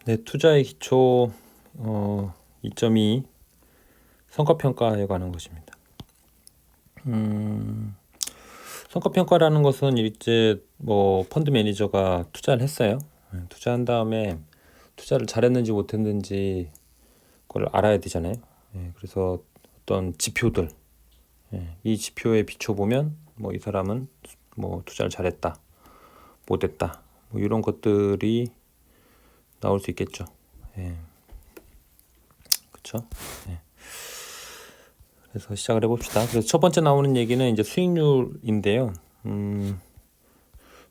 네, 투자의 기초 2.2 성과평가에 관한 것입니다. 성과평가라는 것은 이제 뭐 펀드 매니저가 투자를 했어요. 투자한 다음에 투자를 잘했는지 못했는지 그걸 알아야 되잖아요. 그래서 어떤 지표들, 이 지표에 비춰보면 뭐 이 사람은 뭐 투자를 잘했다, 못했다, 뭐 이런 것들이 나올 수 있겠죠. 그렇죠? 그래서 시작을 해봅시다. 그래서 첫 번째 나오는 얘기는 이제 수익률인데요.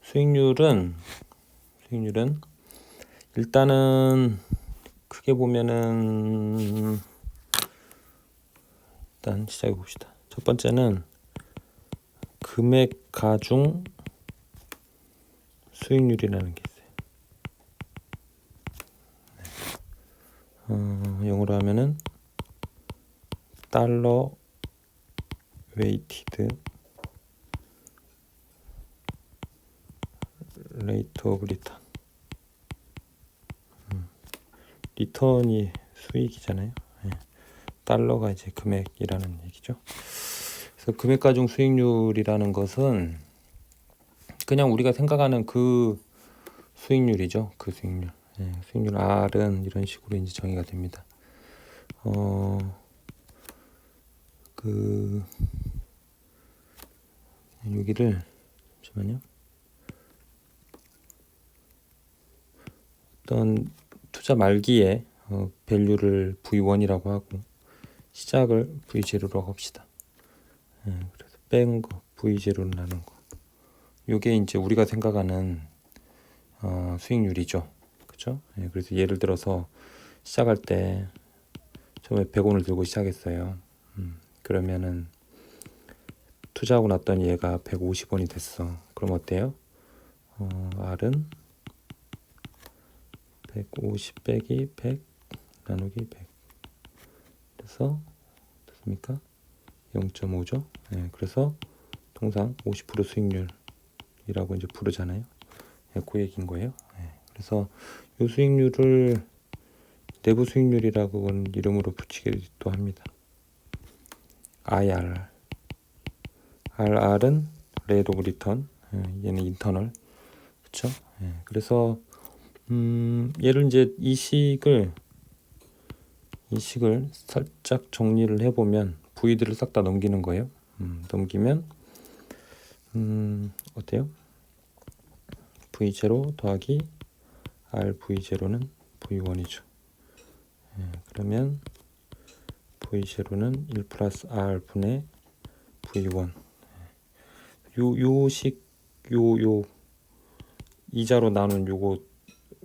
수익률은 일단은 크게 보면은 일단 시작해 봅시다. 첫 번째는 금액 가중 수익률이라는 게 있어요. 영어로 하면은 달러 웨이티드 레이트 오브 리턴. 리턴이 수익이잖아요. 달러가 이제 금액이라는 얘기죠. 그래서 금액 가중 수익률이라는 것은 그냥 우리가 생각하는 그 수익률이죠. 그 수익률. 수익률 R은 이런 식으로 이제 정의가 됩니다. 여기를 잠시만요. 어떤 투자 말기에 밸류를 V1이라고 하고 시작을 V0라고 합시다. 그래서 뺀 거 V0로 나눈 거. 요게 이제 우리가 생각하는 수익률이죠. 그렇죠? 그래서 예를 들어서 시작할 때 처음에 100원을 들고 시작했어요. 그러면은 투자하고 났더니 얘가 150원이 됐어. 그럼 어때요? R은 150 빼기 100 나누기 100. 그래서 됐습니까? 0.5죠. 그래서 통상 50% 수익률이라고 이제 부르잖아요. 그 얘기인 거예요. 그래서 이 수익률을 내부 수익률이라고 이름으로 붙이기도 합니다. IR. RR은 레이트 오브 리턴. 얘는 인터널. 그렇죠? 그래서 얘를 이제 이 식을 살짝 정리를 해보면 V들을 싹 다 넘기는 거예요. 넘기면 어때요? V0 더하기 RV0는 V1이죠. 그러면 V0는 1 플러스 R 분의 V1. 요 이자로 나눈 요거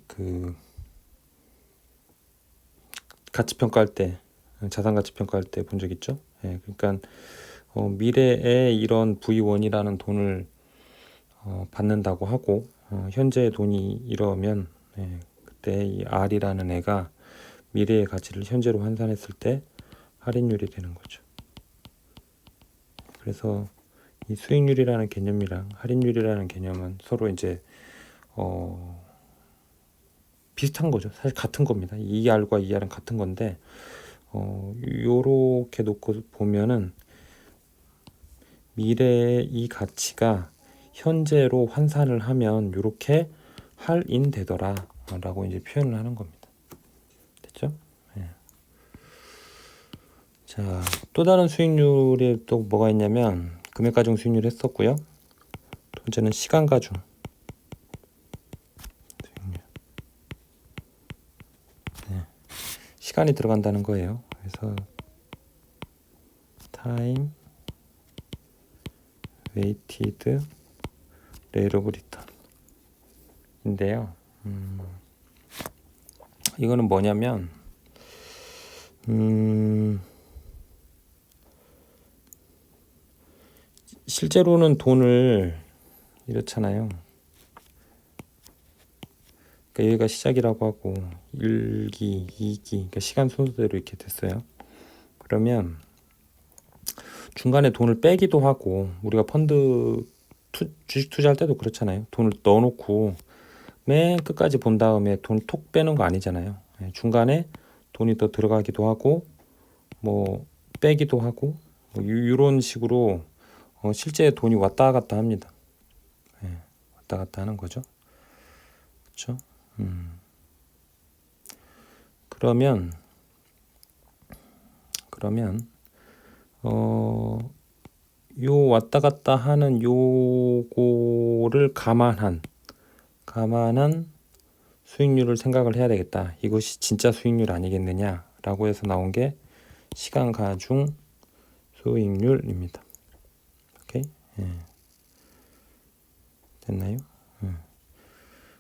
그 가치 평가할 때 자산 가치 평가할 때 본 적 있죠? 그러니까 미래에 이런 V1이라는 돈을 받는다고 하고 현재 돈이 이러면 그때 이 R이라는 애가 미래의 가치를 현재로 환산했을 때 할인율이 되는 거죠. 그래서 이 수익률이라는 개념이랑 할인율이라는 개념은 서로 이제 비슷한 거죠. 사실 같은 겁니다. ER과 ER은 같은 건데 요렇게 놓고 보면은 미래의 이 가치가 현재로 환산을 하면 요렇게 할인되더라 라고 이제 표현을 하는 겁니다. 됐죠? 자, 또 다른 수익률이 또 뭐가 있냐면 금액 가중 수익률 했었고요. 두 번째는 시간 가중 수익률. 시간이 들어간다는 거예요. 그래서 타임 웨이티드 레이트 오브 리턴인데요. 이거는 뭐냐면 실제로는 돈을 이렇잖아요. 그러니까 여기가 시작이라고 하고 1기, 2기, 그러니까 시간 순서대로 이렇게 됐어요. 그러면 중간에 돈을 빼기도 하고 우리가 펀드 주식 투자할 때도 그렇잖아요. 돈을 넣어놓고 맨 끝까지 본 다음에 돈 톡 빼는 거 아니잖아요. 중간에 돈이 더 들어가기도 하고 뭐 빼기도 하고 뭐 이런 식으로 실제 돈이 왔다 갔다 합니다. 왔다 갔다 하는 거죠. 그렇죠? 그러면 요 왔다 갔다 하는 요거를 감안한 수익률을 생각을 해야 되겠다. 이것이 진짜 수익률 아니겠느냐라고 해서 나온 게 시간 가중 수익률입니다. 오케이? 됐나요?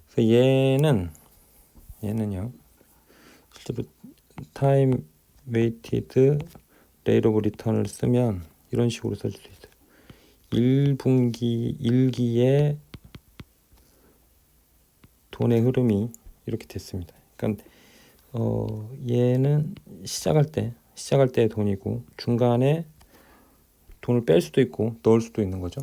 그래서 얘는요. 실제로 타임 웨이티드 레이트 오브 리턴을 쓰면 이런 식으로 쓸 수 있어요. 1기의 돈의 흐름이 이렇게 됐습니다. 그러니까 얘는 시작할 때의 돈이고 중간에 돈을 뺄 수도 있고 넣을 수도 있는 거죠.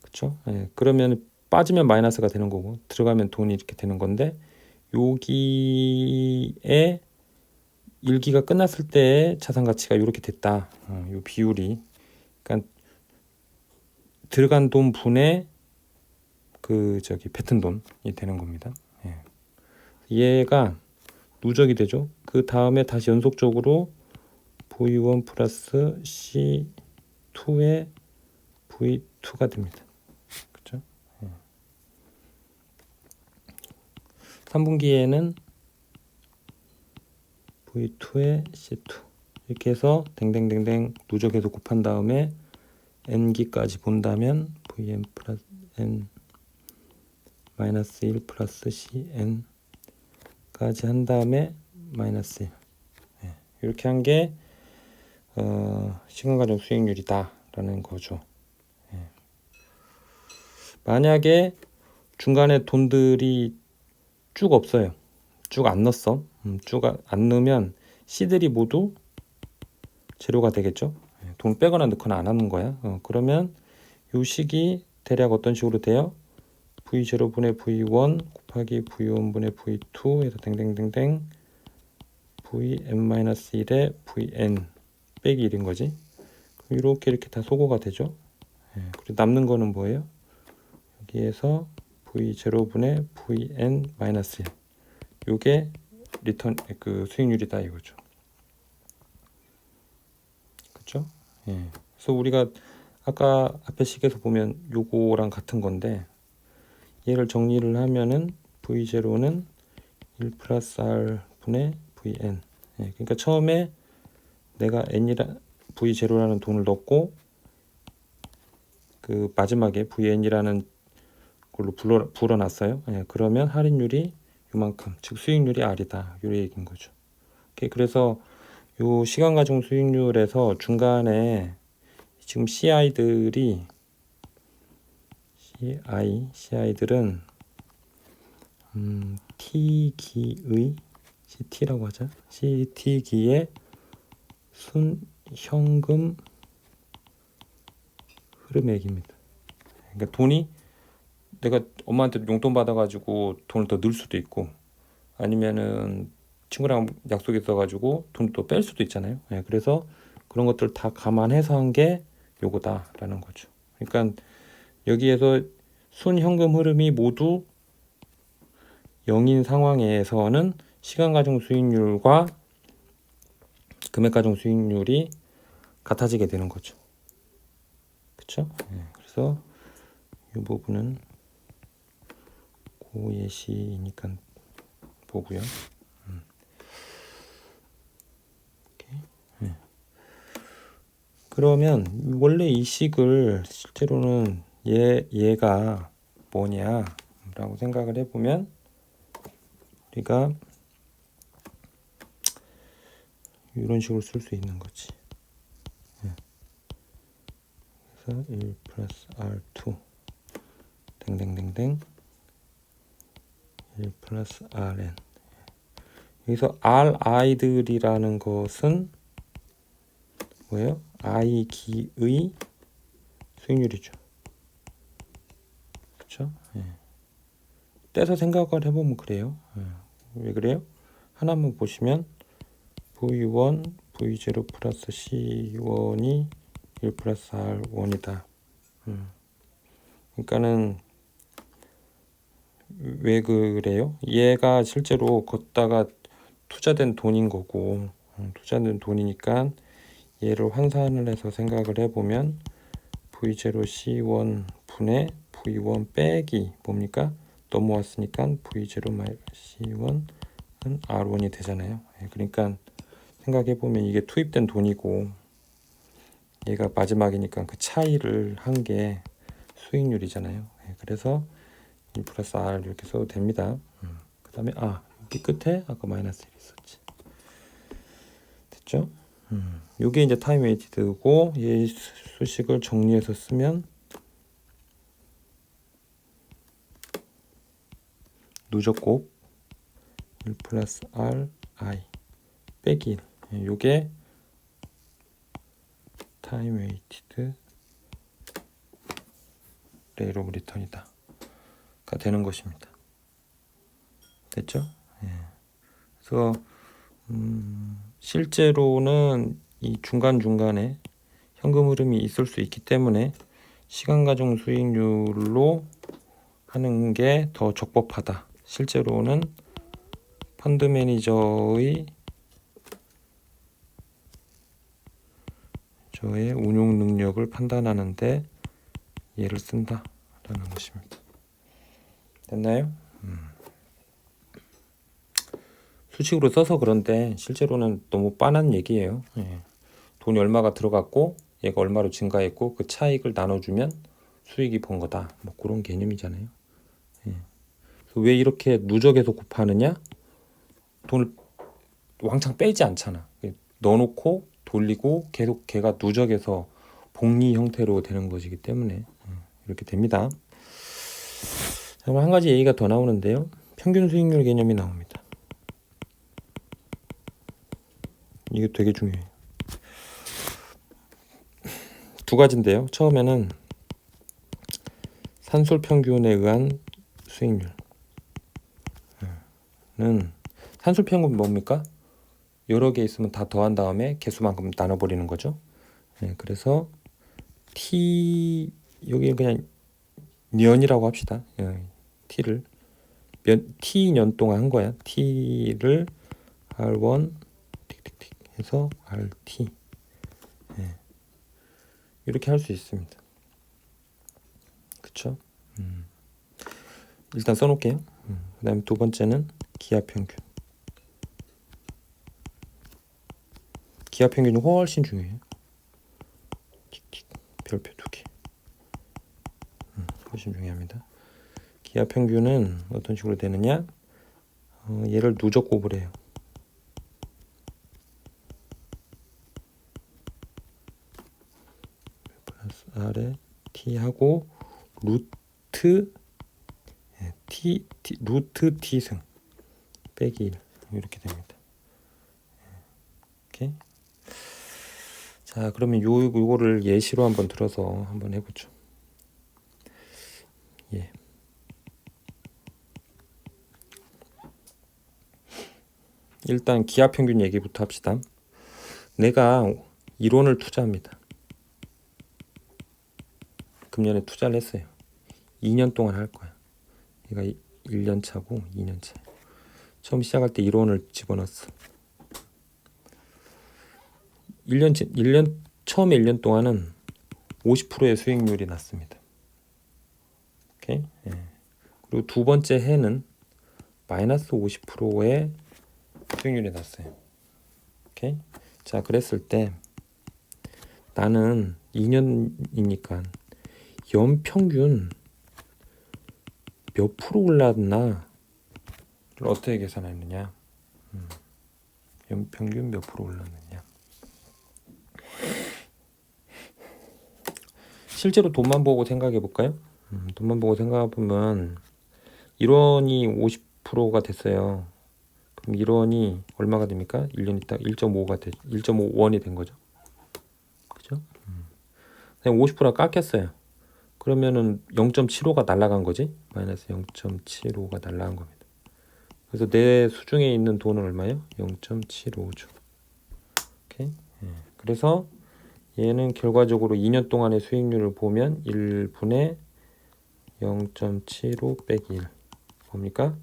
그렇죠? 그러면 빠지면 마이너스가 되는 거고 들어가면 돈이 이렇게 되는 건데 여기에 1기가 끝났을 때 자산 가치가 이렇게 됐다. 요 비율이 그러니까 들어간 돈 분의 뱉은 돈이 되는 겁니다. 얘가 누적이 되죠. 그 다음에 다시 연속적으로 V1 플러스 C2의 V2가 됩니다. 그렇죠? 3분기에는 V2의 C2 이렇게 해서 댕댕댕댕 누적해서 곱한 다음에 N기까지 본다면 Vn 플러스 N 마이너스 1 플러스 CN까지 한 다음에 마이너스 1 이렇게 한 게 시간 가중 수익률이다 라는 거죠. 만약에 중간에 돈들이 쭉 없어요. 쭉 안 넣었어. 쭉 안 넣으면 C들이 모두 제로가 되겠죠. 돈 빼거나 넣거나 안 하는 거야. 그러면 요 식이 대략 어떤 식으로 돼요? V0분의 V1 곱하기 V1분의 V2 해서 댕댕댕댕 Vn-1의 Vn 빼기 1인 거지. 이렇게 다 소거가 되죠. 그리고 남는 거는 뭐예요? 여기에서 V0분의 Vn-1 요게 리턴 수익률이다 이거죠. 그렇죠? 그래서 우리가 아까 앞에 식에서 보면 요거랑 같은 건데 얘를 정리를 하면은 V0는 1 플러스 R 분의 Vn. 그러니까 처음에 내가 V0라는 돈을 넣고 그 마지막에 Vn이라는 걸로 불어놨어요. 그러면 할인율이 요만큼, 즉 수익률이 R이다. 요 얘기인 거죠. 그래서 요 시간 가중 수익률에서 중간에 지금 CI들은 T기의 CT라고 하자. CT기의 순현금 흐름액입니다. 그러니까 돈이 내가 엄마한테 용돈 받아가지고 돈을 더 넣을 수도 있고 아니면은 친구랑 약속이 있어가지고 돈을 또 뺄 수도 있잖아요. 그래서 그런 것들 다 감안해서 한 게 요거다라는 거죠. 그러니까 여기에서 순현금 흐름이 모두 0인 상황에서는 시간 가중 수익률과 금액 가중 수익률이 같아지게 되는 거죠. 그렇죠? 그래서 이 부분은 고예시니까 보고요. 그러면 원래 이 식을 실제로는 얘가 뭐냐라고 생각을 해보면 우리가 이런 식으로 쓸 수 있는 거지. 그래서 1 플러스 R2 댕댕댕댕 1 플러스 RN. 여기서 RI들이라는 것은 뭐예요? I기의 수익률이죠. 떼서 생각을 해보면 그래요. 왜 그래요? 하나만 보시면 V1, V0 플러스 C1이 1 플러스 R1이다. 그러니까는 왜 그래요? 얘가 실제로 걷다가 투자된 돈인 거고, 투자된 돈이니까 얘를 환산을 해서 생각을 해보면 V0 C1 분의 V1 빼기 뭡니까? 넘어왔으니까 V0 C1은 R1이 되잖아요. 그러니까 생각해보면 이게 투입된 돈이고 얘가 마지막이니까 그 차이를 한 게 수익률이잖아요. 그래서 1 플러스 R 이렇게 써도 됩니다. 그 다음에 여기 끝에 아까 마이너스 1 있었지. 됐죠? 요게 이제 타임 웨이티드고 얘 수식을 정리해서 쓰면 누적곱 1 플러스 R I 빼기 1. 요게 타임 웨이티드 레일 오브 리턴이다 가 되는 것입니다. 됐죠? 그래서 실제로는 이 중간중간에 현금 흐름이 있을 수 있기 때문에 시간 가중 수익률로 하는 게 더 적법하다. 실제로는 펀드 매니저의 저의 운용 능력을 판단하는데 얘를 쓴다라는 것입니다. 됐나요? 수식으로 써서 그런데 실제로는 너무 빤한 얘기예요. 돈이 얼마가 들어갔고 얘가 얼마로 증가했고 그 차익을 나눠주면 수익이 번 거다. 뭐 그런 개념이잖아요. 왜 이렇게 누적해서 곱하느냐? 돈을 왕창 빼지 않잖아. 넣어놓고 돌리고 계속 걔가 누적해서 복리 형태로 되는 것이기 때문에 이렇게 됩니다. 자, 그럼 한 가지 얘기가 더 나오는데요. 평균 수익률 개념이 나옵니다. 이게 되게 중요해요. 두 가지인데요. 처음에는 산술 평균에 의한 수익률. 산술 평균 뭡니까? 여러 개 있으면 다 더한 다음에 개수만큼 나눠버리는 거죠. 그래서 T 여기 그냥 년이라고 합시다. T를 T 년 동안 한 거야. T를 R1 틱틱틱 해서 RT 이렇게 할 수 있습니다. 그쵸? 일단 써놓을게요. 그 다음에 두 번째는 기하평균. 기하평균이 훨씬 중요해요. 틱틱 별표 2개. 훨씬 중요합니다. 기하평균은 어떤 식으로 되느냐? 얘를 누적 곱을 해요. 플러스 R에 T하고 루트 루트 T승 빼기 1 이렇게 됩니다. 오케이. 자, 그러면 요거를 예시로 한번 들어서 한번 해보죠. 일단 기하평균 얘기부터 합시다. 내가 1원을 투자합니다. 금년에 투자를 했어요. 2년 동안 할 거야. 얘가 1년 차고 2년 차. 처음 시작할 때 1원을 집어넣었어. 1년 처음에 1년 동안은 50%의 수익률이 났습니다. 오케이? 그리고 두 번째 해는 마이너스 50%의 수익률이 났어요. 오케이? 자, 그랬을 때 나는 2년이니까 연평균 몇 프로 올랐나를 어떻게 계산했느냐? 연평균 몇 프로 올랐느냐? 실제로 돈만 보고 생각해 볼까요? 돈만 보고 생각해 보면 1원이 50%가 됐어요. 그럼 1원이 얼마가 됩니까? 1년 있다 1.5원이 된 거죠. 그죠? 그냥 50%가 깎였어요. 그러면은 0.75가 날아간 거지. 마이너스 0.75가 날아간 겁니다. 그래서 내 수중에 있는 돈은 얼마예요? 0.75죠. 오케이. 그래서 얘는 결과적으로 2년 동안의 수익률을 보면 1분의 0.75 빼기 1 뭡니까?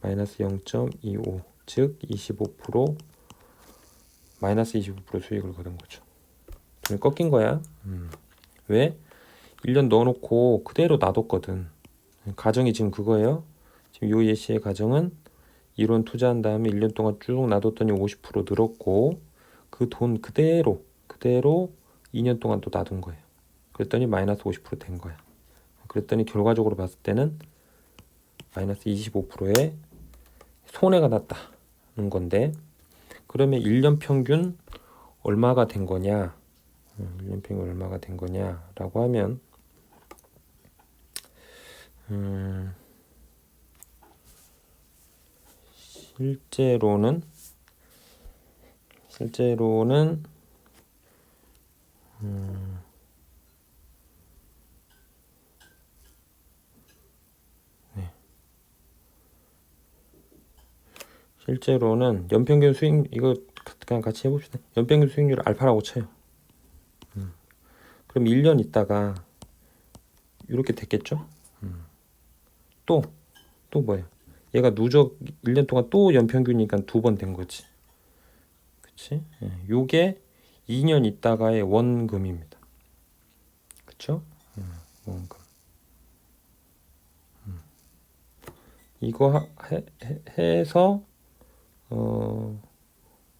마이너스 0.25 즉 25% 마이너스 25% 수익을 거둔 거죠. 돈이 꺾인 거야. 왜? 1년 넣어놓고 그대로 놔뒀거든. 가정이 지금 그거예요. 지금 요 예시의 가정은 이론 투자한 다음에 1년 동안 쭉 놔뒀더니 50% 늘었고 그 돈 그대로 2년 동안 또 놔둔 거예요. 그랬더니 마이너스 50% 된 거야. 그랬더니 결과적으로 봤을 때는 마이너스 25%의 손해가 났다는 건데, 그러면 1년 평균 얼마가 된 거냐? 1년 평균 얼마가 된 거냐라고 하면 실제로는 실제로는 연평균 수익 이거 그냥 같이 해봅시다. 연평균 수익률을 알파라고 쳐요. 그럼 1년 있다가 이렇게 됐겠죠? 또 뭐예요? 얘가 누적 1년 동안 또 연평균이니까 2번 된 거지. 그치? 요게 2년 있다가의 원금입니다. 그쵸? 원금. 이거 해서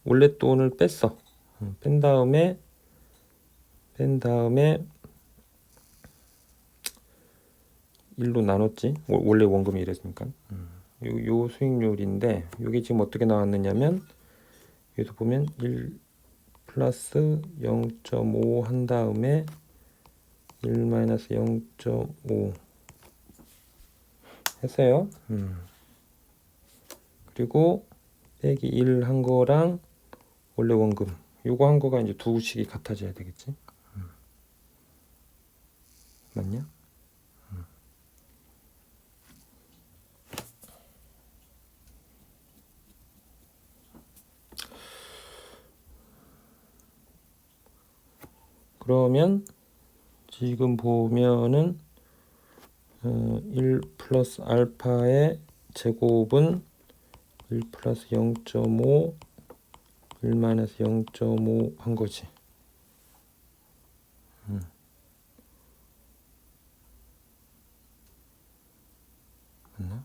원래 돈을 뺐어. 뺀 다음에 1로 나눴지. 원래 원금이 이랬으니까. 요 수익률인데 요게 지금 어떻게 나왔느냐면 여기서 보면 1 플러스 0.5 한 다음에 1 마이너스 0.5 했어요. 그리고 빼기 1 한 거랑 원래 원금 요거 한 거가 이제 두 식이 같아져야 되겠지. 맞냐? 그러면 지금 보면은 1 플러스 알파의 제곱은 1 플러스 0.5 1 마이너스 0.5 한 거지. 맞나?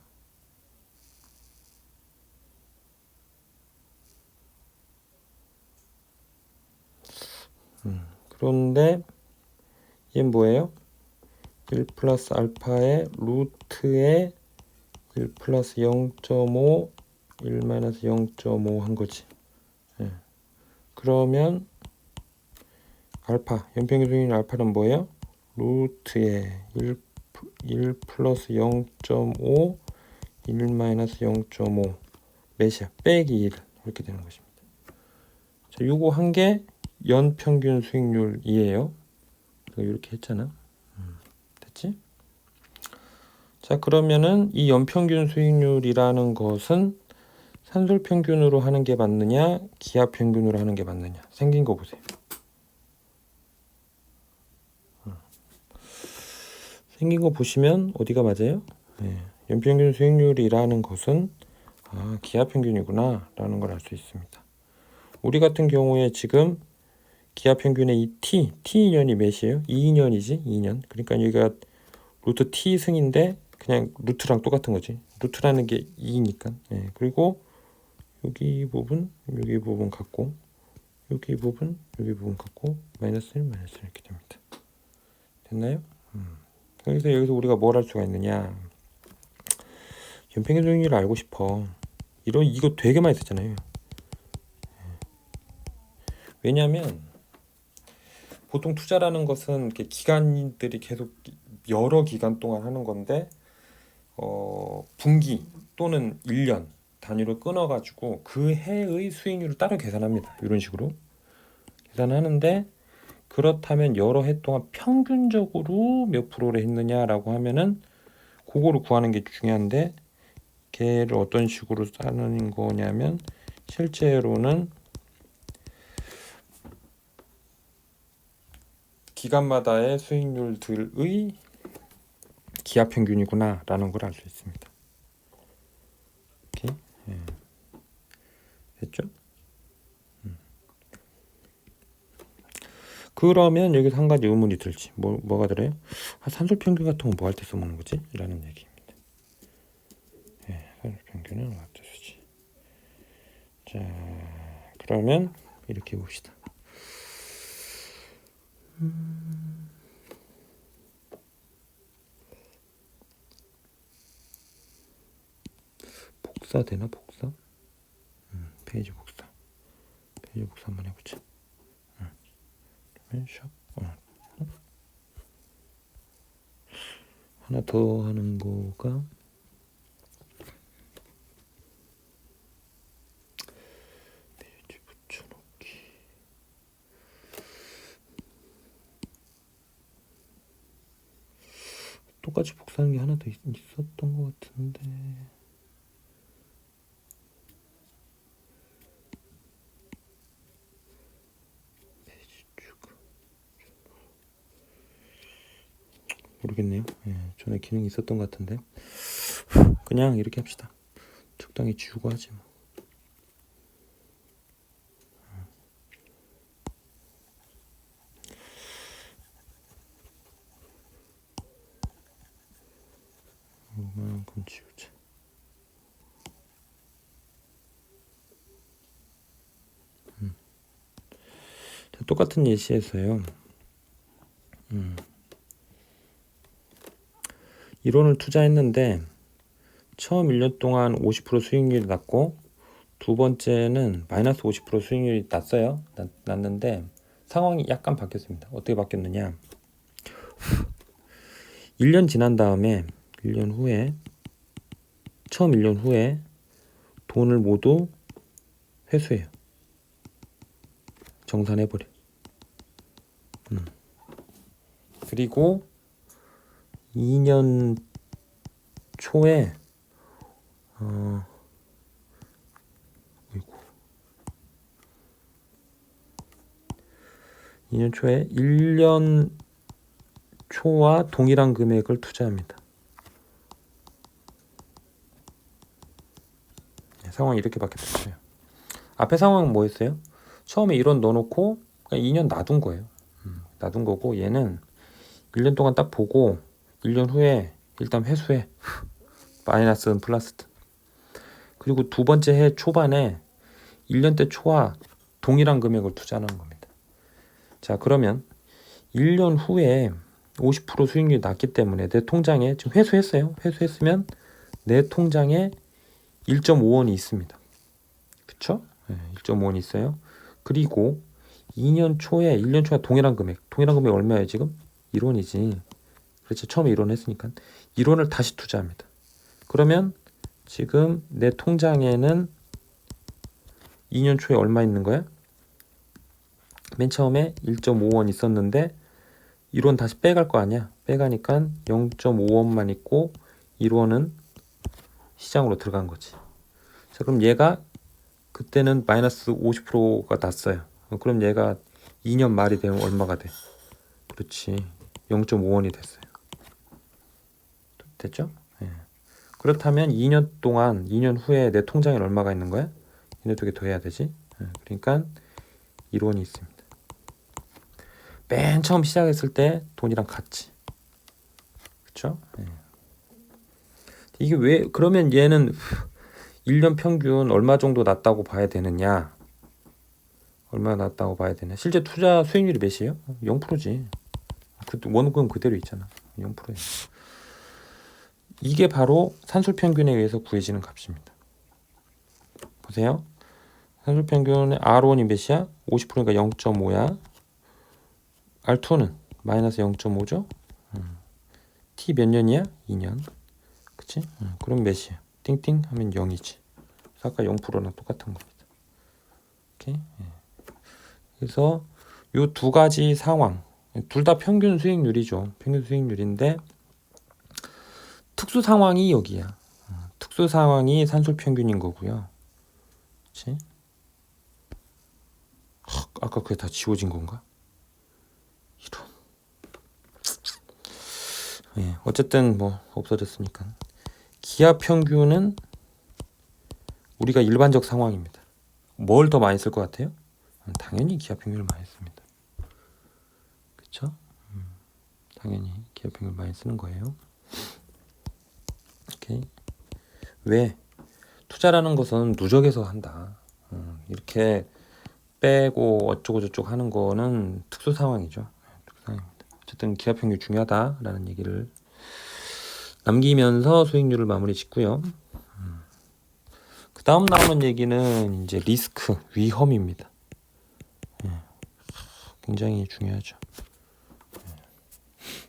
그런데 얘는 뭐예요? 1 플러스 알파의 루트에 1 플러스 0.5 1 마이너스 0.5 한 거지. 그러면 알파 연평균 수익률 알파는 뭐예요? 루트에 1 플러스 0.5 1 마이너스 0.5 몇이야? 빼기 1 이렇게 되는 것입니다. 자, 요거 한 게 연평균 수익률이에요. 이렇게 했잖아. 됐지? 자, 그러면은 이 연평균 수익률이라는 것은 산술 평균으로 하는 게 맞느냐, 기하 평균으로 하는 게 맞느냐. 생긴 거 보세요. 생긴 거 보시면 어디가 맞아요? 연평균 수익률이라는 것은 기하 평균이구나 라는 걸 알 수 있습니다. 우리 같은 경우에 지금 기하 평균의 이 T년이 몇이에요? 2년이지. 2년. 그러니까 여기가 루트 T 승인데 그냥 루트랑 똑같은 거지. 루트라는 게 2니까. 그리고 여기 부분 같고 여기 부분 같고 마이너스 1 이렇게 됩니다. 됐나요? 그래서 여기서 우리가 뭘 할 수가 있느냐? 연평균 수익률을 알고 싶어. 이거 되게 많이 쓰잖아요. 왜냐하면 보통 투자라는 것은 이렇게 기간들이 계속 여러 기간 동안 하는 건데 분기 또는 1년 단위로 끊어가지고 그 해의 수익률을 따로 계산합니다. 이런 식으로 계산하는데 그렇다면 여러 해 동안 평균적으로 몇 프로를 했느냐라고 하면은 그거를 구하는 게 중요한데, 걔를 어떤 식으로 짜는 거냐면 실제로는 기간마다의 수익률들의 기하 평균이구나 라는 걸 알 수 있습니다. 오케이? 예. 됐죠? 그러면 여기서 한 가지 의문이 들지. 뭐가 들어요? 산술 평균 같은 거 뭐 할 때 써먹는 거지? 라는 얘기입니다. 예, 산술 평균은 어떻게 쓰지? 자, 그러면 이렇게 봅시다. 복사 되나? 복사? 페이지 복사. 페이지 복사 한번 해보자. 샵. 하나 더 하는 거가 페이지 붙여놓기. 똑같이 복사하는 게 하나 더 있었던 것 같은데. 모르겠네요. 예, 전에 기능이 있었던 것 같은데 그냥 이렇게 합시다. 적당히 지우고 하지 뭐. 이만큼 지우자. 자, 똑같은 예시에서요. 이론을 투자했는데 처음 1년 동안 50% 수익률이 났고 두 번째는 마이너스 50% 수익률이 났어요. 났는데 상황이 약간 바뀌었습니다. 어떻게 바뀌었느냐? 1년 지난 다음에 1년 후에 처음 1년 후에 돈을 모두 회수해요. 정산해버려. 그리고 2년 초에 2년 초에 1년 초와 동일한 금액을 투자합니다. 상황이 이렇게 바뀌었어요. 앞에 상황은 뭐였어요? 처음에 1원 넣어놓고 그냥 2년 놔둔 거예요. 놔둔 거고 얘는 1년 동안 딱 보고 1년 후에 일단 회수해. 마이너스든 플러스든. 그리고 두 번째 해 초반에 1년 때 초와 동일한 금액을 투자하는 겁니다. 자, 그러면 1년 후에 50% 수익률이 났기 때문에 내 통장에 지금 회수했어요. 회수했으면 내 통장에 1.5원이 있습니다. 그쵸? 네, 1.5원이 있어요. 그리고 1년 초에 동일한 금액 얼마예요 지금? 1원이지. 그렇죠. 처음에 1원 했으니까 1원을 다시 투자합니다. 그러면 지금 내 통장에는 2년 초에 얼마 있는 거야? 맨 처음에 1.5원 있었는데 1원 다시 빼갈 거 아니야. 빼가니까 0.5원만 있고 1원은 시장으로 들어간 거지. 자, 그럼 얘가 그때는 마이너스 50%가 났어요. 그럼 얘가 2년 말이 되면 얼마가 돼? 그렇지. 0.5원이 됐어요. 됐죠? 예. 그렇다면 2년 후에 내 통장에 얼마가 있는 거야? 얘네 두 개 더 해야 되지. 예. 그러니까 1원이 있습니다. 맨 처음 시작했을 때 돈이랑 같이. 그쵸? 예. 이게 왜 그러면 얘는 1년 평균 얼마 정도 났다고 봐야 되느냐? 얼마나 났다고 봐야 되냐? 실제 투자 수익률이 몇이에요? 0%지. 원금 그대로 있잖아. 0%예요. 이게 바로 산술 평균에 의해서 구해지는 값입니다. 보세요. 산술 평균의 R1이 몇이야? 50%니까 0.5야. R2는 마이너스 0.5죠. T 몇 년이야? 2년. 그치? 그럼 몇이야? 띵띵 하면 0이지. 아까 0%랑 똑같은 겁니다. 오케이? 그래서 요 두 가지 상황 둘 다 평균 수익률이죠. 평균 수익률인데 특수 상황이 여기야. 특수 상황이 산술 평균인 거고요. 그렇지? 아까 그게 다 지워진 건가? 이런. 예, 어쨌든 뭐 없어졌으니까. 기하 평균은 우리가 일반적 상황입니다. 뭘 더 많이 쓸 것 같아요? 당연히 기하 평균을 많이 씁니다. 그렇죠? 당연히 기하 평균을 많이 쓰는 거예요. 오케이. 왜? 투자라는 것은 누적해서 한다. 이렇게 빼고 어쩌고 저쩌고 하는 거는 특수 상황이죠. 특수 상황입니다. 어쨌든 기하 평균이 중요하다라는 얘기를 남기면서 수익률을 마무리 짓고요. 그 다음 나오는 얘기는 이제 리스크, 위험입니다. 굉장히 중요하죠.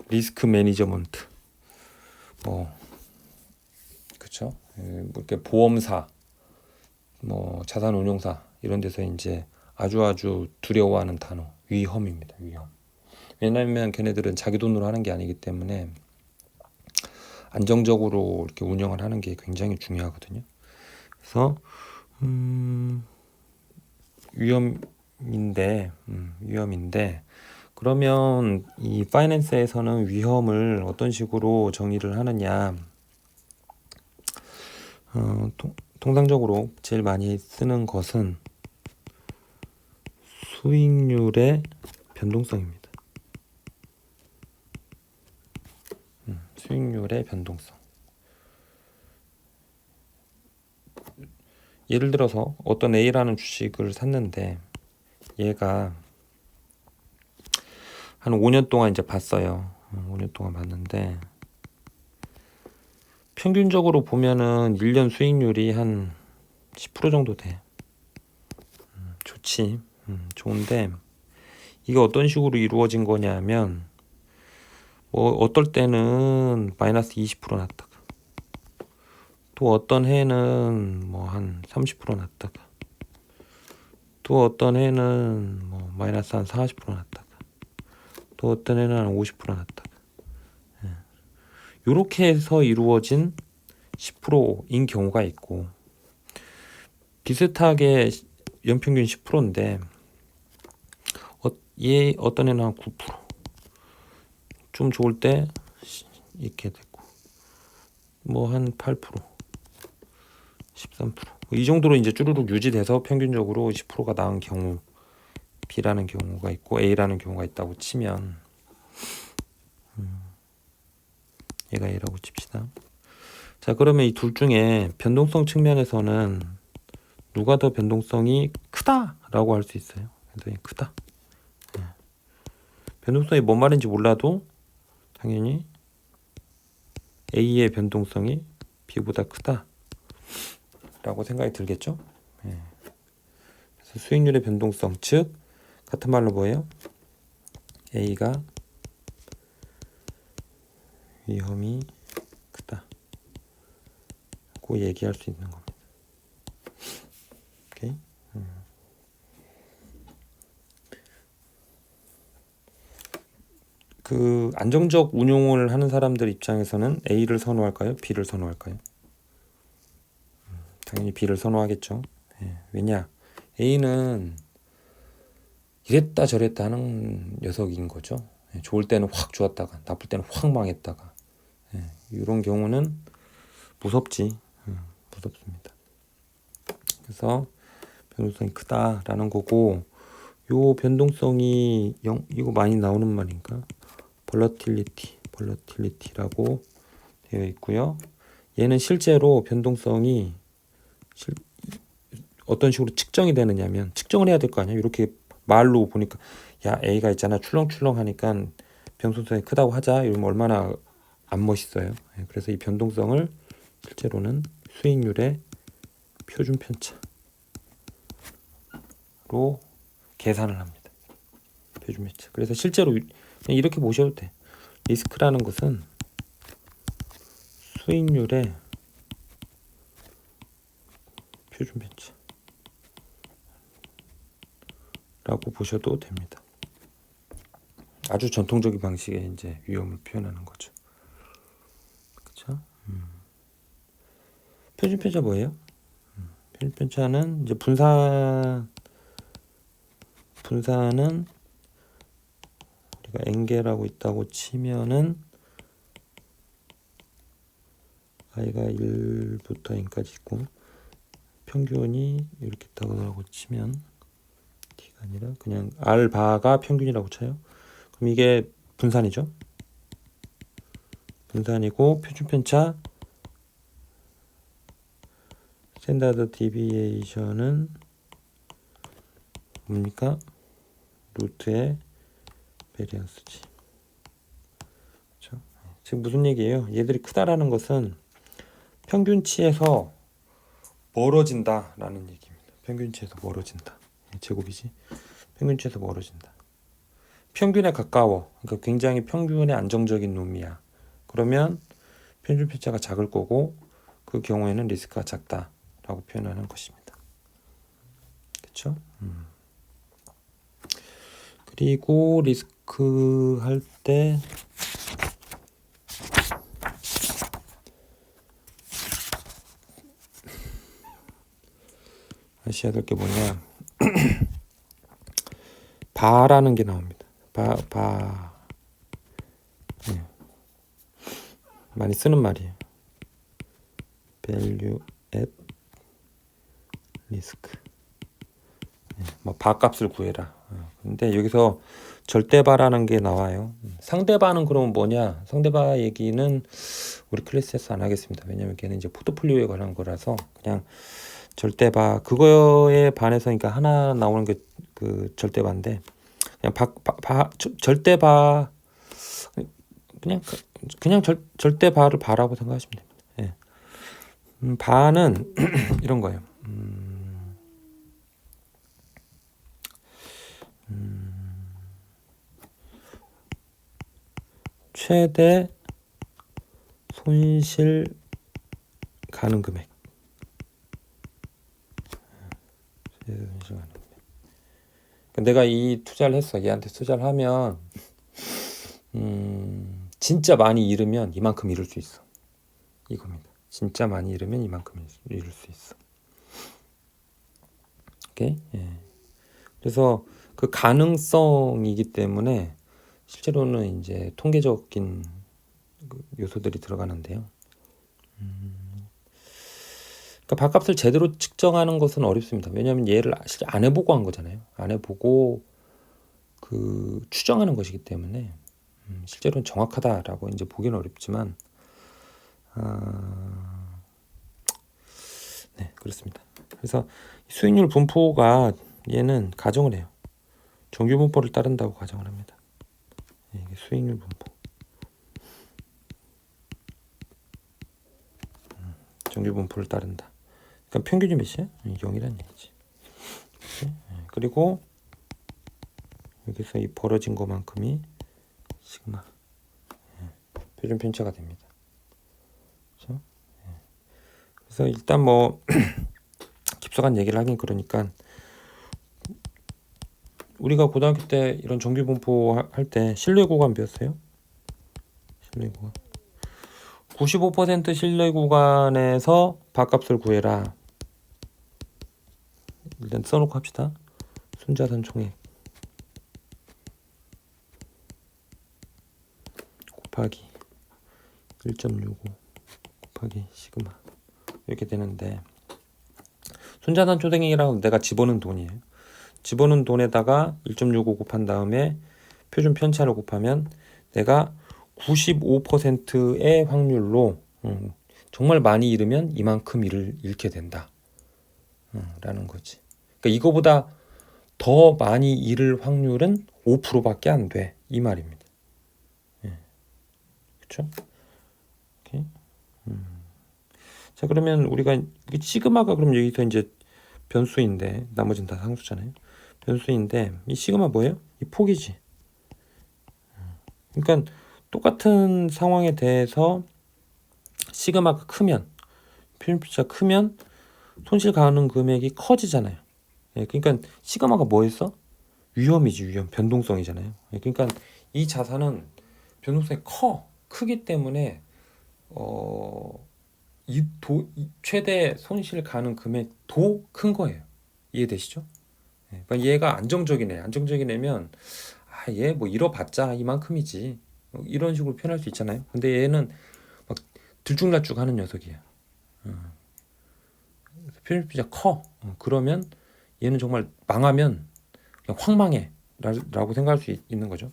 리스크 매니저먼트. 그렇죠? 뭐 이렇게 보험사, 뭐 자산운용사 이런 데서 이제 아주 두려워하는 단어, 위험입니다. 위험. 왜냐하면 걔네들은 자기 돈으로 하는 게 아니기 때문에 안정적으로 이렇게 운영을 하는 게 굉장히 중요하거든요. 그래서 위험인데 그러면 이 파이낸스에서는 위험을 어떤 식으로 정의를 하느냐? 통상적으로 제일 많이 쓰는 것은 수익률의 변동성입니다. 수익률의 변동성. 예를 들어서 어떤 A라는 주식을 샀는데 얘가 한 5년 동안 이제 봤어요. 5년 동안 봤는데 평균적으로 보면은 1년 수익률이 한 10% 정도 돼. 좋지. 좋은데 이게 어떤 식으로 이루어진 거냐면 뭐 어떨 때는 마이너스 20% 났다가 또 어떤 해는 뭐 한 30% 났다가 또 어떤 해는 뭐 마이너스 한 40% 났다가 또 어떤 해는 한 50% 났다가 이렇게 해서 이루어진 10%인 경우가 있고 비슷하게 연평균 10%인데 얘 어떤 해는 한 9%, 좀 좋을 때 이렇게 됐고 뭐 한 8%, 13%. 이 정도로 이제 쭈루룩 유지돼서 평균적으로 10%가 나은 경우, B라는 경우가 있고 A라는 경우가 있다고 치면 얘가 A라고 칩시다. 자, 그러면 이 둘 중에 변동성 측면에서는 누가 더 변동성이 크다라고 할 수 있어요. 변동성이 크다. 변동성이 뭔 말인지 몰라도 당연히 A의 변동성이 B보다 크다라고 생각이 들겠죠. 그래서 수익률의 변동성, 즉 같은 말로 뭐예요? A가 위험이 크다고 얘기할 수 있는 겁니다. 오케이? 그 안정적 운용을 하는 사람들 입장에서는 A를 선호할까요? B를 선호할까요? 당연히 B를 선호하겠죠. 왜냐? A는 이랬다 저랬다 하는 녀석인 거죠. 좋을 때는 확 좋았다가 나쁠 때는 확 망했다가 이런 경우는 무섭지. 무섭습니다. 그래서 변동성이 크다라는 거고, 요 변동성이 이거 많이 나오는 말인가? 볼러틸리티라고 되어 있고요. 얘는 실제로 변동성이 어떤 식으로 측정이 되느냐면, 측정을 해야 될 거 아니야. 이렇게 말로 보니까 야, A가 있잖아, 출렁출렁 하니까 변동성이 크다고 하자 이러면 얼마나 안 멋있어요. 그래서 이 변동성을 실제로는 수익률의 표준 편차로 계산을 합니다. 표준 편차. 그래서 실제로 그냥 이렇게 보셔도 돼. 리스크라는 것은 수익률의 표준 편차라고 보셔도 됩니다. 아주 전통적인 방식의 이제 위험을 표현하는 거죠. 그렇죠? 표준 편차 뭐예요? 표준 편차는 이제 분산은 우리가 n개라고 있다고 치면은 i가 1부터 n까지 있고 평균이 이렇게 있다고 치면 t가 아니라 그냥 r바가 평균이라고 쳐요. 그럼 이게 분산이죠. 분산이고 표준 편차 스탠다드 디비에이션은 뭡니까? 루트의 베리언스지. 그렇죠? 지금 무슨 얘기예요? 얘들이 크다라는 것은 평균치에서 멀어진다라는 얘기입니다. 평균치에서 멀어진다. 제곱이지. 평균치에서 멀어진다. 평균에 가까워. 그러니까 굉장히 평균에 안정적인 놈이야. 그러면 평균 편차가 작을 거고 그 경우에는 리스크가 작다라고 표현하는 것입니다. 그렇죠? 그리고 리스크 할 때 아셔야 될 게 뭐냐? 바라는 게 나옵니다. 네. 많이 쓰는 말이에요. value at risk. 네. 뭐 바값을 구해라. 근데 여기서 절대바라는 게 나와요. 상대바는 그러면 뭐냐? 상대바 얘기는 우리 클래스에서 안 하겠습니다. 왜냐면 걔는 이제 포트폴리오에 관한 거라서 그냥 절대바 그거에 반해서 그러니까 하나 나오는 게 그 절대바인데 그냥 절대바 그냥 절대바를 바라고 생각하시면 됩니다. 예. 바는 이런 거예요. 최대 손실 가능 금액. 내가 이 투자를 했어. 얘한테 투자를 하면 진짜 많이 잃으면 이만큼 잃을 수 있어. 이겁니다. 진짜 많이 잃으면 이만큼 잃을 수 있어. 오케이? 예. 그래서 그 가능성이기 때문에 실제로는 이제 통계적인 요소들이 들어가는데요. 그러니까 밥값을 제대로 측정하는 것은 어렵습니다. 왜냐하면 얘를 실제 안 해보고 한 거잖아요. 안 해보고 그 추정하는 것이기 때문에 실제로는 정확하다라고 이제 보기는 어렵지만 네, 그렇습니다. 그래서 수익률 분포가 얘는 가정을 해요. 정규 분포를 따른다고 가정을 합니다. 이게 수익률 분포. 정규 분포를 따른다. 그러니까 평균이 몇이야? 0이란 얘기지. 그리고 여기서 이 벌어진 것만큼이 시그마 표준 편차가 됩니다. 그렇죠? 그래서 일단 뭐 깊숙한 얘기를 하긴 그러니까 우리가 고등학교 때 이런 정규 분포 할 때 신뢰 구간 배웠어요? 신뢰 구간. 95% 신뢰 구간에서 밥값을 구해라. 일단 써놓고 합시다. 순자산 총액 곱하기 1.65 곱하기 시그마 이렇게 되는데 순자산 총액이라고 내가 집어넣은 돈이에요. 집어넣은 돈에다가 1.65 곱한 다음에 표준 편차를 곱하면 내가 95%의 확률로 정말 많이 잃으면 이만큼 잃게 된다 라는 거지. 그러니까 이거보다 더 많이 잃을 확률은 5%밖에 안 돼. 이 말입니다. 그렇죠? 오케이. 자, 그러면 우리가 시그마가 그럼 여기서 이제 변수인데 나머지는 다 상수잖아요. 변수인데 이 시그마 뭐예요? 이 폭이지. 그러니까 똑같은 상황에 대해서 시그마가 크면 표준 편차가 크면 손실 가능 금액이 커지잖아요. 그러니까 시그마가 뭐였어? 위험이지, 위험, 변동성이잖아요. 그러니까 이 자산은 변동성이 크기 때문에 최대 손실 가능 금액도 큰 거예요. 이해되시죠? 그러니까 얘가 안정적이면 얘 뭐 잃어봤자 이만큼이지, 이런 식으로 표현할 수 있잖아요. 근데 얘는 막 들쭉날쭉하는 녀석이야. 표현이 진짜 커. 그러면 얘는 정말 망하면 그냥 확 망해 라고 생각할 수 있는 거죠.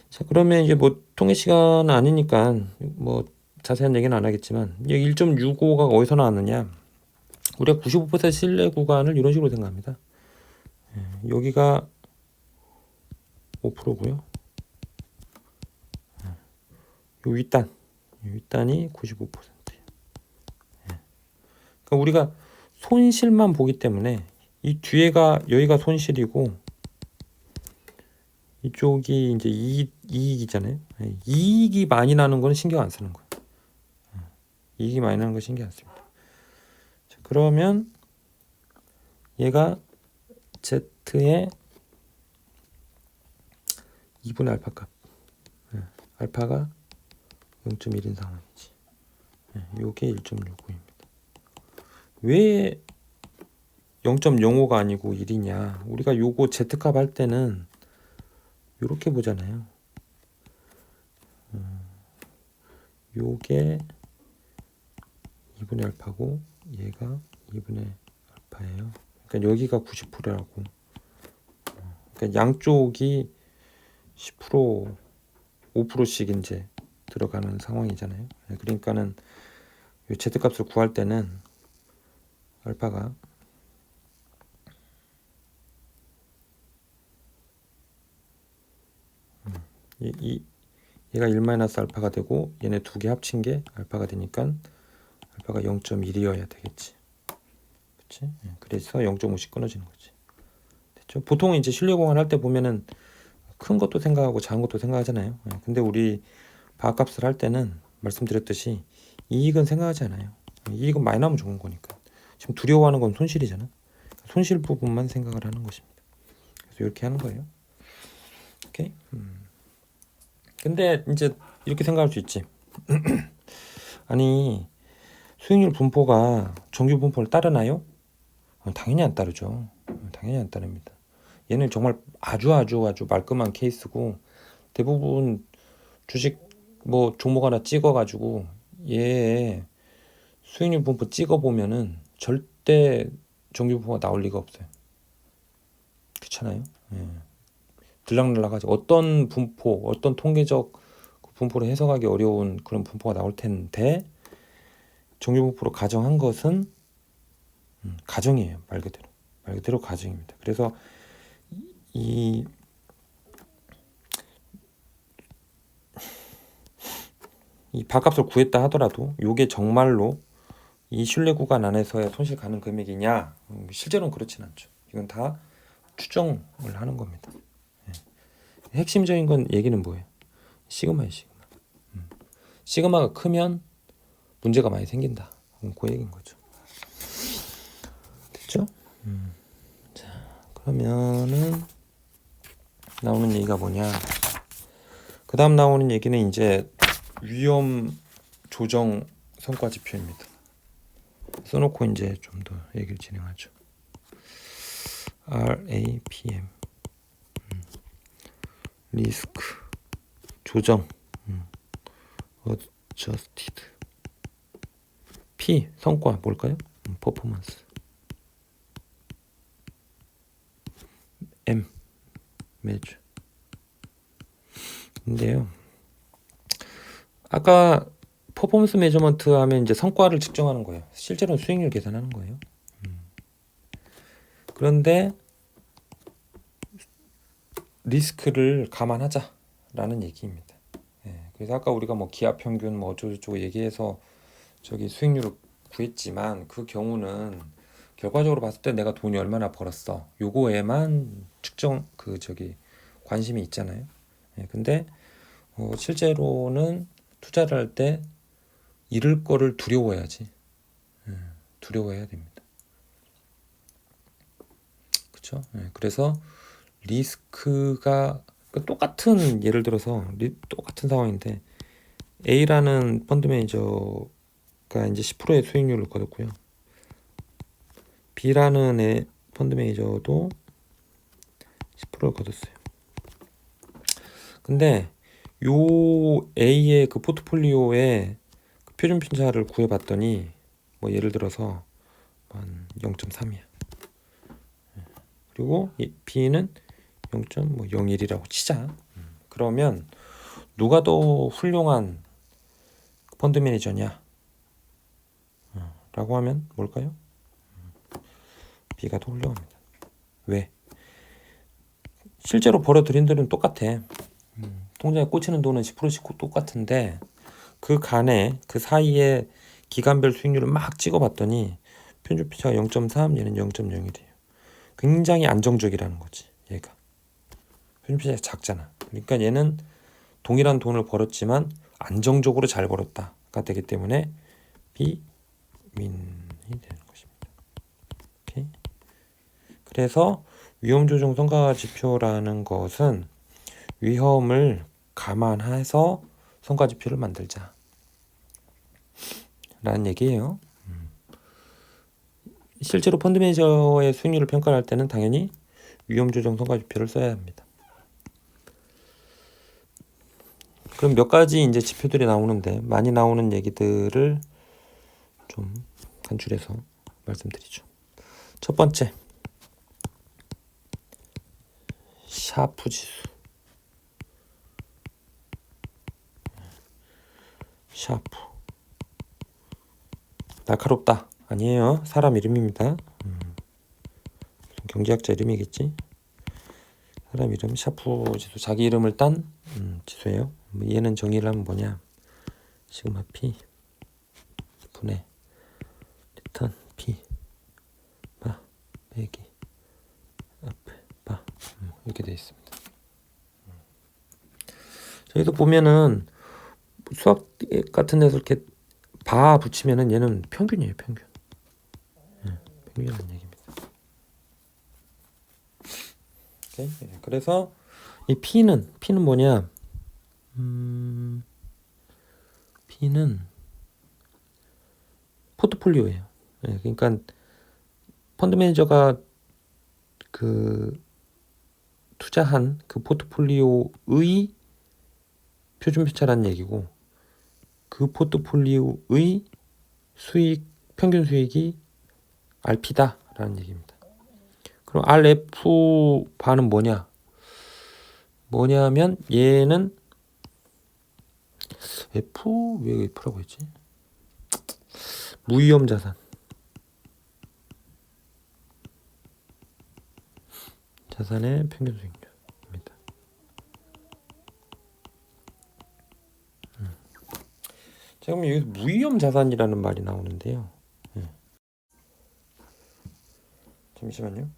자, 그러면 이제 뭐 통계 시간 아니니까 뭐 자세한 얘기는 안 하겠지만, 1.65가 어디서 나왔느냐, 우리가 95% 신뢰 구간을 이런 식으로 생각합니다. 여기가 5%고요. 요 윗단이 95%예요. 그러니까 우리가 손실만 보기 때문에 이 여기가 손실이고 이쪽이 이제 이익이잖아요. 이익이 많이 나는 거는 신경 안 쓰는 거예요. 이익이 많이 나는 거 신경 안 씁니다. 자, 그러면 얘가 Z의 2분의 알파 값. 알파가 0.1인 상황이지. 요게 1.65입니다. 왜 0.05가 아니고 1이냐? 우리가 요거 Z값 할 때는 요렇게 보잖아요. 요게 2분의 알파고 얘가 2분의 알파예요. 그러니까 여기가 90%라고. 그러니까 양쪽이 10%, 5%씩 이제 들어가는 상황이잖아요. 그러니까는 요 Z값을 구할 때는 알파가 얘가 1-알파가 되고 얘네 두 개 합친 게 알파가 되니까 알파가 0.1이어야 되겠지. 그치? 그래서 0.5씩 끊어지는 거지. 됐죠? 보통 이제 신뢰공간 할 때 보면은 큰 것도 생각하고 작은 것도 생각하잖아요. 근데 우리 바값을 할 때는 말씀드렸듯이 이익은 생각하지 않아요. 이익은 많이 나면 좋은 거니까. 지금 두려워하는 건 손실이잖아. 손실 부분만 생각을 하는 것입니다. 그래서 이렇게 하는 거예요. 오케이. 근데 이제 이렇게 생각할 수 있지. 아니, 수익률 분포가 정규 분포를 따르나요? 당연히 안 따르죠. 당연히 안 따릅니다. 얘는 정말 아주 말끔한 케이스고, 대부분 주식 뭐 종목 하나 찍어가지고 얘 수익률 분포 찍어보면은 절대 정규 분포가 나올 리가 없어요. 그렇잖아요. 들락날락하죠. 어떤 분포, 어떤 통계적 분포를 해석하기 어려운 그런 분포가 나올 텐데, 정규 분포로 가정한 것은 가정이에요. 말 그대로 가정입니다. 그래서 이 밥값을 구했다 하더라도 이게 정말로 이 신뢰 구간 안에서의 손실 가능 금액이냐? 실제로는 그렇진 않죠. 이건 다 추정을 하는 겁니다. 핵심적인 건 얘기는 뭐예요? 시그마예요, 시그마. 시그마가 크면 문제가 많이 생긴다. 그 얘기인 거죠. 됐죠? 자, 그러면은 나오는 얘기가 뭐냐? 그 다음 나오는 얘기는 이제 위험 조정 성과 지표입니다. 써놓고 이제 좀 더 얘기를 진행하죠. RAPM, 리스크 조정, adjusted. P 성과 뭘까요? 퍼포먼스. M 매주. 근데요, 아까 퍼포먼스 메저먼트 하면 이제 성과를 측정하는 거예요. 실제로는 수익률 계산하는 거예요. 그런데 리스크를 감안하자라는 얘기입니다. 그래서 아까 우리가 뭐 기업 평균 뭐 어쩌고저쩌고 얘기해서 저기 수익률을 구했지만, 그 경우는 결과적으로 봤을 때 내가 돈이 얼마나 벌었어, 요거에만 측정 관심이 있잖아요. 근데 실제로는 투자를 할 때 잃을 거를 두려워해야지. 두려워해야 됩니다. 그렇죠? 그래서 리스크가 똑같은, 예를 들어서 똑같은 상황인데 A라는 펀드 매니저가 이제 10%의 수익률을 거뒀고요. B라는 펀드 매니저도 10%를 거뒀어요. 근데 요 A의 그 포트폴리오의 그 표준 편차를 구해봤더니 뭐 예를 들어서 한 0.3이야. 그리고 B는 0.01이라고 치자. 그러면 누가 더 훌륭한 펀드 매니저냐? 라고 하면 뭘까요? B가 더 훌륭합니다. 왜? 실제로 벌어들인 돈은 똑같아. 통장에 꽂히는 돈은 10%씩 똑같은데 그 사이에 기간별 수익률을 막 찍어봤더니 평균 편차가 0.3, 얘는 0.01이에요. 굉장히 안정적이라는 거지. 얘가 평균 편차가 작잖아. 그러니까 얘는 동일한 돈을 벌었지만 안정적으로 잘 벌었다가 되기 때문에 B윈이 되는 것입니다. 오케이? 그래서 위험조정 성과지표라는 것은 위험을 감안해서 성과지표를 만들자 라는 얘기예요. 실제로 펀드 매니저의 수익률을 평가할 때는 당연히 위험조정 성과지표를 써야 합니다. 그럼 몇 가지 이제 지표들이 나오는데 많이 나오는 얘기들을 좀 간추려서 말씀드리죠. 첫 번째, 샤프 지수. 샤프. 날카롭다. 아니에요. 사람 이름입니다. 경제학자 이름이겠지. 사람 이름 샤프 지수. 자기 이름을 딴 지수예요. 얘는 정의를 하면 뭐냐. 시그마 P 분의 리턴 P 바 빼기 앞에 바 이렇게 되어 있습니다. 저희도 보면은 수학 같은 데서 이렇게 바 붙이면은 얘는 평균이에요. 평균. 평균이라는 얘기입니다. 오케이? 그래서 이 P는 뭐냐? P는 포트폴리오예요. 그러니까 펀드 매니저가 그 투자한 그 포트폴리오의 표준 편차라는 얘기고, 그 포트폴리오의 수익, 평균 수익이 RP다라는 얘기입니다. 그럼 RF 바는 뭐냐면 얘는 왜 F라고 했지? 무위험 자산. 자산의 평균 수익률입니다. 자, 그럼 여기서 무위험 자산이라는 말이 나오는데요. 잠시만요.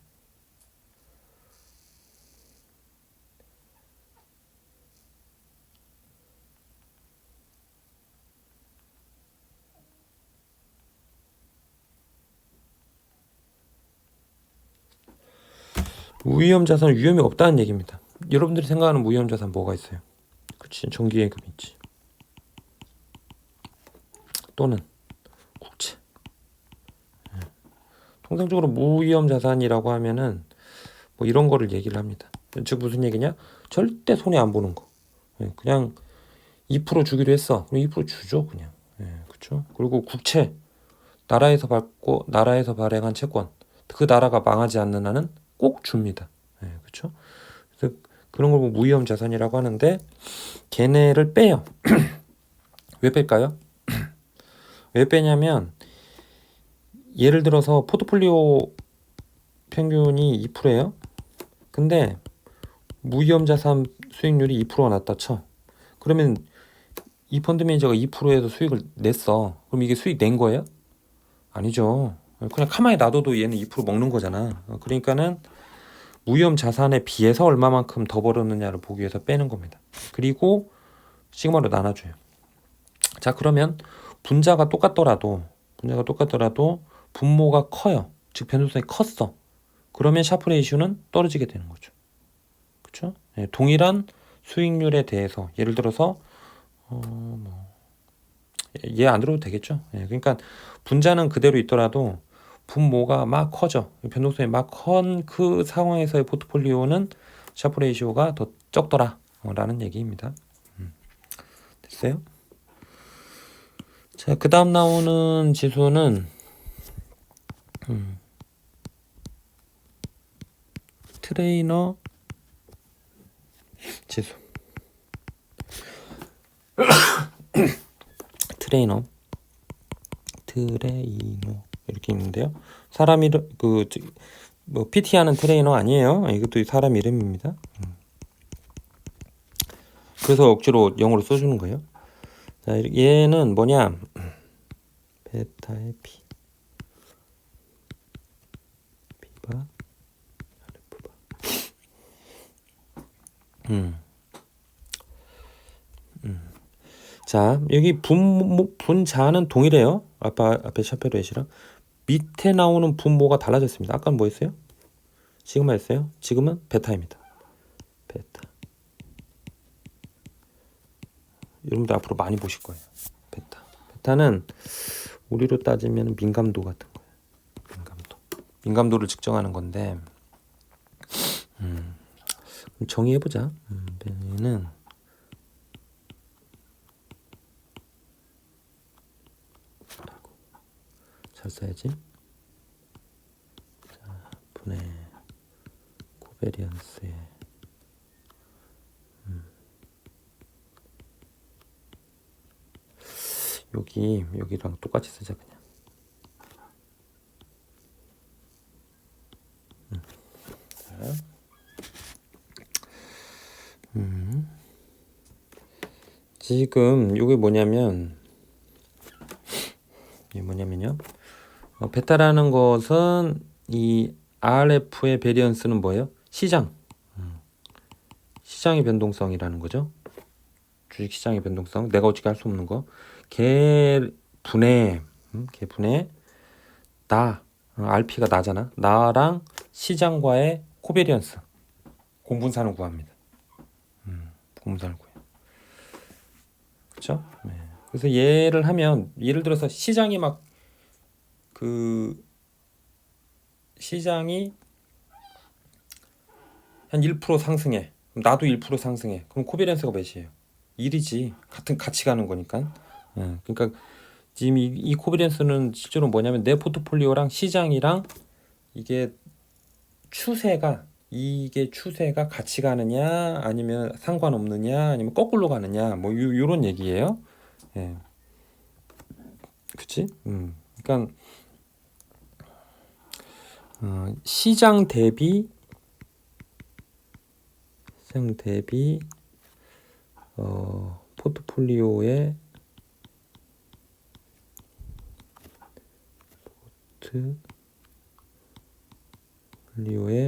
무위험 자산은 위험이 없다는 얘기입니다. 여러분들이 생각하는 무위험 자산 뭐가 있어요? 그치, 정기예금 있지. 또는 국채. 통상적으로 무위험 자산이라고 하면은 뭐 이런 거를 얘기를 합니다. 즉 무슨 얘기냐? 절대 손해 안 보는 거. 그냥 2% 주기로 했어. 그럼 2% 주죠, 그냥. 그렇죠? 그리고 국채, 나라에서 받고 나라에서 발행한 채권, 그 나라가 망하지 않는 한은 꼭 줍니다. 그렇죠? 그래서 그런 걸 무위험 자산이라고 하는데 걔네를 빼요. 왜 뺄까요? 왜 빼냐면 예를 들어서 포트폴리오 평균이 2%예요. 근데 무위험 자산 수익률이 2%가 났다 쳐. 그러면 이 펀드 매니저가 2%에서 수익을 냈어. 그럼 이게 수익 낸 거예요? 아니죠. 그냥 가만히 놔둬도 얘는 2% 먹는 거잖아. 그러니까는 무위험 자산에 비해서 얼마만큼 더 벌었느냐를 보기 위해서 빼는 겁니다. 그리고 시그마로 나눠줘요. 자, 그러면 분자가 똑같더라도 분모가 커요. 즉 변동성이 컸어. 그러면 샤프 레이쇼는 떨어지게 되는 거죠. 그렇죠? 예, 동일한 수익률에 대해서 예를 들어서 얘 안 들어도 되겠죠. 예, 그러니까 분자는 그대로 있더라도 분모가 막 커져. 변동성이 막 컨 그 상황에서의 포트폴리오는 샤프 레이시오가 더 적더라 라는 얘기입니다. 됐어요? 자, 그 다음 나오는 지수는 트레이너 지수. 트레이너 이렇게 있는데요. 사람 이름 뭐 PT 하는 트레이너 아니에요. 이것도 사람 이름입니다. 그래서 억지로 영어로 써주는 거예요. 자, 얘는 뭐냐? 베타의 B바 R바. 자, 여기 분자는 동일해요. 앞에 샤페레시랑 밑에 나오는 분모가 달라졌습니다. 아까는 뭐였어요? 시그마였어요. 지금은 베타입니다. 베타. 여러분들 앞으로 많이 보실 거예요. 베타는 우리로 따지면 민감도 같은 거예요. 민감도를 측정하는 건데 정의해보자. 얘는 잘 써야지. 자, 분의 코베리언스의 여기랑 똑같이 쓰자 그냥. 지금 이게 뭐냐면요. 베타라는 것은 이 RF의 베리언스는 뭐예요? 시장의 변동성이라는 거죠. 주식시장의 변동성, 내가 어떻게 할 수 없는 거. 개분의 나, RP가 나잖아. 나랑 시장과의 코베리언스, 공분산을 구합니다. 공분산을 구해요. 그렇죠? 네. 그래서 예를 들어서 시장이 시장이 한 1% 상승해. 그럼 나도 1% 상승해. 그럼 코베리언스가 몇이에요? 1이지. 같이 가는 거니까. 예, 그러니까 지금 이 코베리언스는 실제로 뭐냐면 내 포트폴리오랑 시장이랑 이게 추세가 같이 가느냐 아니면 상관없느냐 아니면 거꾸로 가느냐 뭐 요런 얘기예요. 예. 그치? 그러니까 시장 대비 포트폴리오의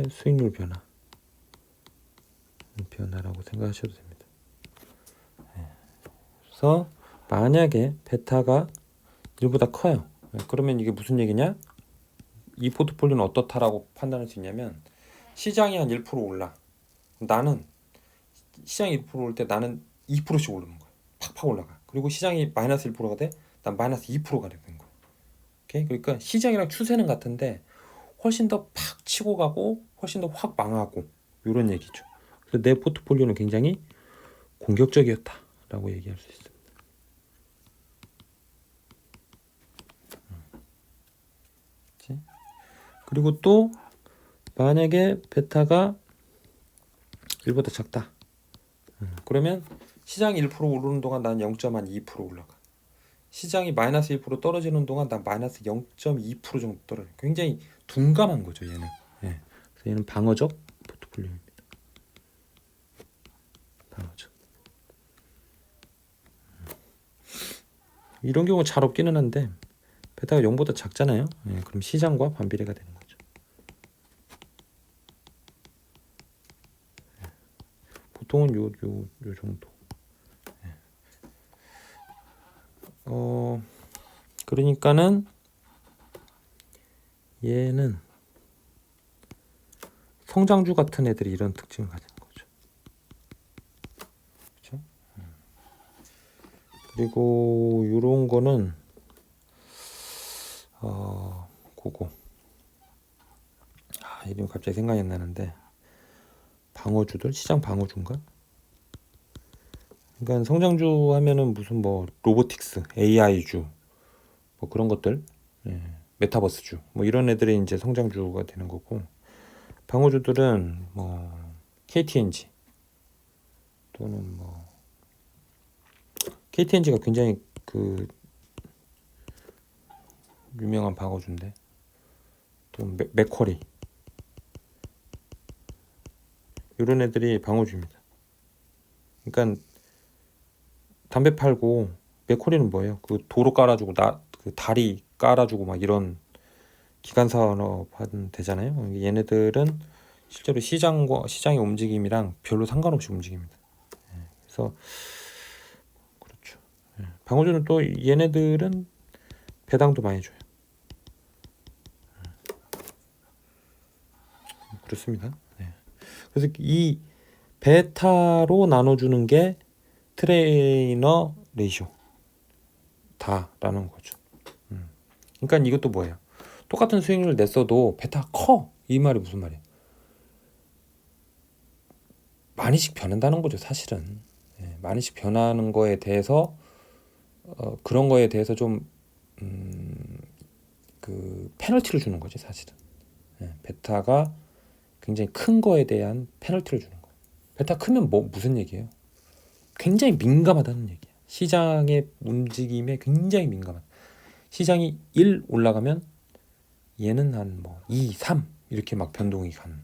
수익률 변화라고 생각하셔도 됩니다. 그래서 만약에 베타가 1보다 커요. 그러면 이게 무슨 얘기냐? 이 포트폴리오는 어떻다라고 판단할 수 있냐면 시장이 한 1% 올라. 나는 시장이 1% 올 때 나는 2%씩 오르는 거야. 팍팍 올라가. 그리고 시장이 마이너스 1%가 돼. 난 마이너스 2%가 되는 거야. 오케이? 그러니까 시장이랑 추세는 같은데 훨씬 더 팍 치고 가고 훨씬 더 확 망하고 이런 얘기죠. 그래서 내 포트폴리오는 굉장히 공격적이었다라고 얘기할 수 있습니다. 그리고 또 만약에 베타가 1보다 작다. 그러면 시장이 1% 오르는 동안 난 0.2% 올라가. 시장이 마이너스 1% 떨어지는 동안 난 마이너스 0.2% 정도 떨어져. 굉장히 둔감한 거죠, 얘는. 예. 그래서 얘는 방어적 포트폴리오입니다. 방어적. 이런 경우 잘 없기는 한데 베타가 0보다 작잖아요. 예. 그럼 시장과 반비례가 되는 거죠. 예. 보통은 요 정도. 예. 그러니까는 얘는 성장주 같은 애들이 이런 특징을 가지는 거죠. 그리고 요런 거는 그거 이름이 갑자기 생각이 안 나는데 방어주들 시장 방어주인가? 그러니까 성장주 하면은 무슨 뭐 로보틱스, AI주 뭐 그런 것들, 메타버스주 뭐 이런 애들이 이제 성장주가 되는 거고 방어주들은 뭐 KTNG 또는 뭐 KTNG가 굉장히 그 유명한 방어주인데 또 맥쿼리 이런 애들이 방어주입니다. 그러니까 담배 팔고 맥쿼리는 뭐예요? 그 도로 깔아주고 그 다리 깔아주고 막 이런 기간 산업 하는 되잖아요. 얘네들은 실제로 시장의 움직임이랑 별로 상관없이 움직입니다. 그래서 그렇죠. 방어주는 또 얘네들은 배당도 많이 줘요. 그렇습니다. 그래서 이 베타로 나눠주는 게 트레이너 레이쇼 다라는 거죠. 그러니까 이것도 뭐예요? 똑같은 수익률을 냈어도 베타가 커. 이 말이 무슨 말이에요? 많이씩 변한다는 거죠, 사실은. 많이씩 변하는 거에 대해서 그런 거에 대해서 좀 그 페널티를 주는 거죠, 사실은. 베타가 굉장히 큰 거에 대한 페널티를 주는 거예요. 베타 크면 뭐 무슨 얘기예요? 굉장히 민감하다는 얘기예요. 시장의 움직임에 굉장히 민감한. 시장이 1 올라가면 얘는 한 뭐 2, 3 이렇게 막 변동이 가는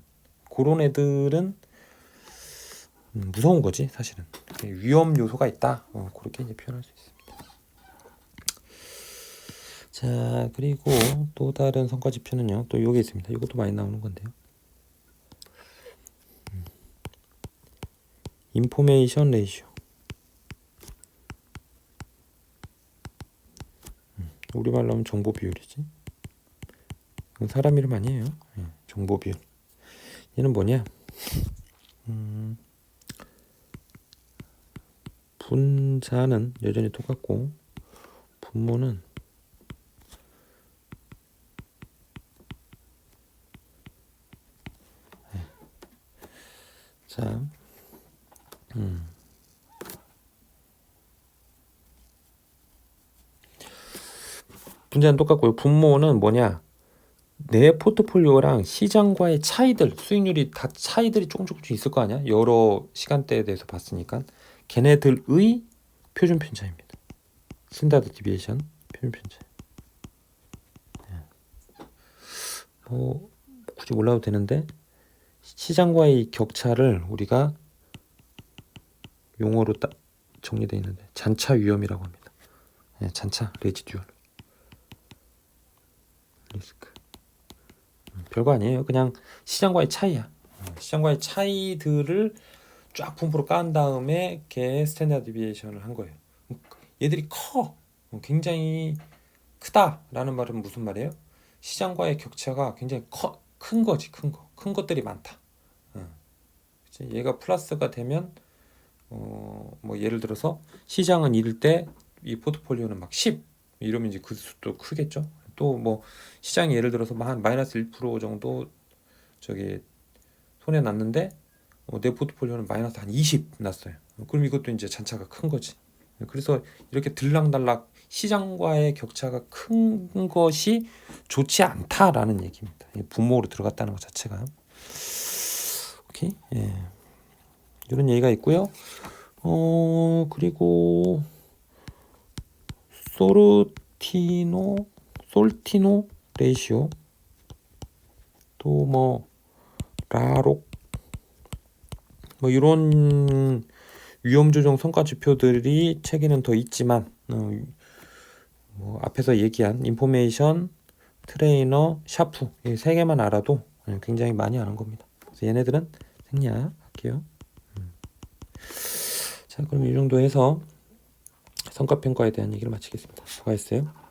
그런 애들은 무서운 거지 사실은. 위험 요소가 있다. 그렇게 이제 표현할 수 있습니다. 자, 그리고 또 다른 성과 지표는요. 또 요게 있습니다. 이것도 많이 나오는 건데요. 인포메이션 레이쇼. 우리말로 하면 정보 비율이지. 이건 사람 이름 아니에요. 정보 비율. 얘는 뭐냐? 분자는 여전히 똑같고 분모는 자, 분자는 똑같고요. 분모는 뭐냐? 내 포트폴리오랑 시장과의 차이들, 수익률이 다 차이들이 조금씩 있을 거 아니야? 여러 시간대에 대해서 봤으니까 걔네들의 표준 편차입니다. 스탠다드 디비에이션 표준 편차. 뭐 굳이 몰라도 되는데 시장과의 격차를 우리가 용어로 딱 정리되어 있는데 잔차 위험이라고 합니다. 잔차 레지듀얼 리스크. 별거 아니에요. 그냥 시장과의 차이야. 시장과의 차이들을 쫙 분포로 깐 다음에 걔 스탠다드 디비에이션을 한 거예요. 얘들이 커. 굉장히 크다라는 말은 무슨 말이에요? 시장과의 격차가 굉장히 큰 거지. 큰 것들이 많다. 얘가 플러스가 되면 뭐 예를 들어서 시장은 1일 때 이 포트폴리오는 막 10 이러면 이제 그 수도 크겠죠. 또 뭐 시장이 예를 들어서 한 마이너스 1% 정도 저기 손해 났는데 내 포트폴리오는 마이너스 한 20 났어요. 그럼 이것도 이제 잔차가 큰 거지. 그래서 이렇게 들락날락 시장과의 격차가 큰 것이 좋지 않다라는 얘기입니다. 분모로 들어갔다는 것 자체가. 오케이. 이런 얘기가 있고요. 그리고 솔티노 레이시오 또 뭐 라록 뭐 이런 위험 조정 성과 지표들이 책에는 더 있지만 뭐 앞에서 얘기한 인포메이션, 트레이너, 샤프 이 세 개만 알아도 굉장히 많이 아는 겁니다. 그래서 얘네들은 생략할게요. 자, 그럼 이 정도 해서 성과평가에 대한 얘기를 마치겠습니다. 수고하셨어요.